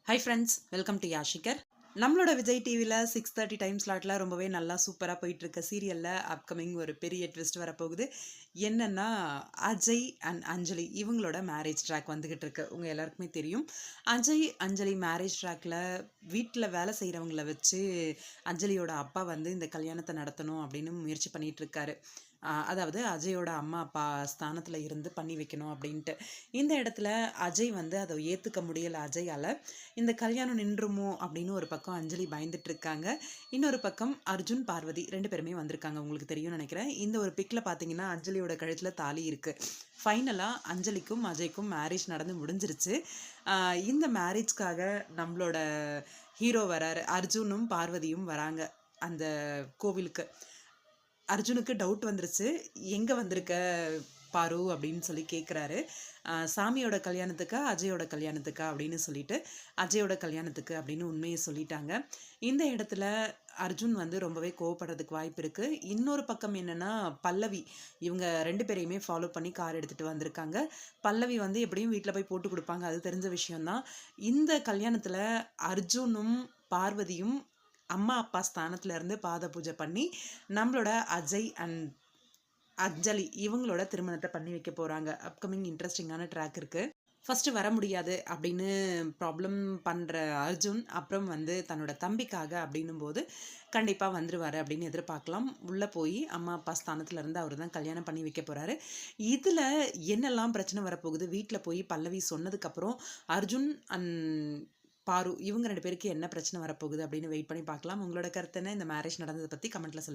High friends, welcome to Yashikar. நம்மளோட விஜய் டிவியில் 6:30 time ஸ்லாட்டில் ரொம்பவே நல்லா சூப்பராக போயிட்டுருக்க சீரியலில் அப்கமிங் ஒரு பெரிய ட்விஸ்ட் வரப்போகுது. என்னென்னா, அஜய் அண்ட் அஞ்சலி இவங்களோட மேரேஜ் ட்ராக் வந்துக்கிட்டு இருக்கு. உங்கள் எல்லாருக்குமே தெரியும். அஜய் அஞ்சலி மேரேஜ் ட்ராக்கில் வீட்டில் வேலை செய்கிறவங்கள வச்சு அஞ்சலியோட அப்பா வந்து இந்த கல்யாணத்தை நடத்தணும் அப்படின்னு முயற்சி பண்ணிகிட்ருக்காரு. அதாவது அஜயோட அம்மா அப்பா ஸ்தானத்தில் இருந்து பண்ணி வைக்கணும் அப்படின்ட்டு. இந்த இடத்துல அஜய் வந்து அதை ஏற்றுக்க முடியலை. அஜயால் இந்த கல்யாணம் நின்றுமோ அப்படின்னு ஒரு பக்கம் அஞ்சலி பயந்துட்டு இருக்காங்க. இன்னொரு பக்கம் அர்ஜுன் பார்வதி 2 பேருமே வந்திருக்காங்க. உங்களுக்கு தெரியும்னு நினைக்கிறேன். இந்த ஒரு பிக்கில் பார்த்தீங்கன்னா அஞ்சலியோட கழுத்தில் தாலி இருக்குது. ஃபைனலாக அஞ்சலிக்கும் அஜய்க்கும் மேரேஜ் நடந்து முடிஞ்சிருச்சு. இந்த மேரேஜ்க்காக நம்மளோட ஹீரோ வராரு. அர்ஜுனும் பார்வதியும் வராங்க அந்த கோவிலுக்கு. அர்ஜுனுக்கு டவுட் வந்துருச்சு. எங்கே வந்திருக்க பாரு அப்படின்னு சொல்லி கேட்குறாரு. சாமியோட கல்யாணத்துக்கா அஜயோட கல்யாணத்துக்கா அப்படின்னு சொல்லிட்டு அஜயோட கல்யாணத்துக்கு அப்படின்னு உண்மையை சொல்லிட்டாங்க. இந்த இடத்துல அர்ஜுன் வந்து ரொம்பவே கோவப்படுறதுக்கு வாய்ப்பு இருக்குது. இன்னொரு பக்கம் என்னென்னா, பல்லவி இவங்க 2 பேரையுமே ஃபாலோ பண்ணி கார் எடுத்துகிட்டு வந்திருக்காங்க. பல்லவி வந்து எப்படியும் வீட்டில் போய் போட்டு கொடுப்பாங்க, அது தெரிஞ்ச விஷயம்தான். இந்த கல்யாணத்தில் அர்ஜுனும் பார்வதியும் அம்மா அப்பா ஸ்தானத்துல இருந்து பாத பூஜை பண்ணி நம்மளோட அஜய் அண்ட் அஞ்சலி இவங்களோட திருமணத்தை பண்ணி வைக்க போகிறாங்க. அப்கமிங் இன்ட்ரெஸ்டிங்கான ட்ராக் இருக்குது. ஃபஸ்ட்டு வர முடியாது அப்படின்னு ப்ராப்ளம் பண்ணுற அர்ஜுன் அப்புறம் வந்து தன்னோட தம்பிக்காக அப்படின்னும் போது கண்டிப்பாக வந்துடுவார் அப்படின்னு எதிர்பார்க்கலாம். உள்ளே போய் அம்மா அப்பா ஸ்தானத்துலேருந்து அவர் தான் கல்யாணம் பண்ணி வைக்க போகிறாரு. இதில் என்னெல்லாம் பிரச்சனை வரப்போகுது, வீட்டில் போய் பல்லவி சொன்னதுக்கப்புறம் அர்ஜுன் அண்ட் பாரு இவங்க 2 பேருக்கு என்ன பிரச்சனை வரப்போகுது அப்படின்னு வெயிட் பண்ணி பார்க்கலாம். உங்களோட கருத்து என்ன? இந்த மேரேஜ் நடந்ததை பற்றி கமெண்ட்டில் சொல்லுங்கள்.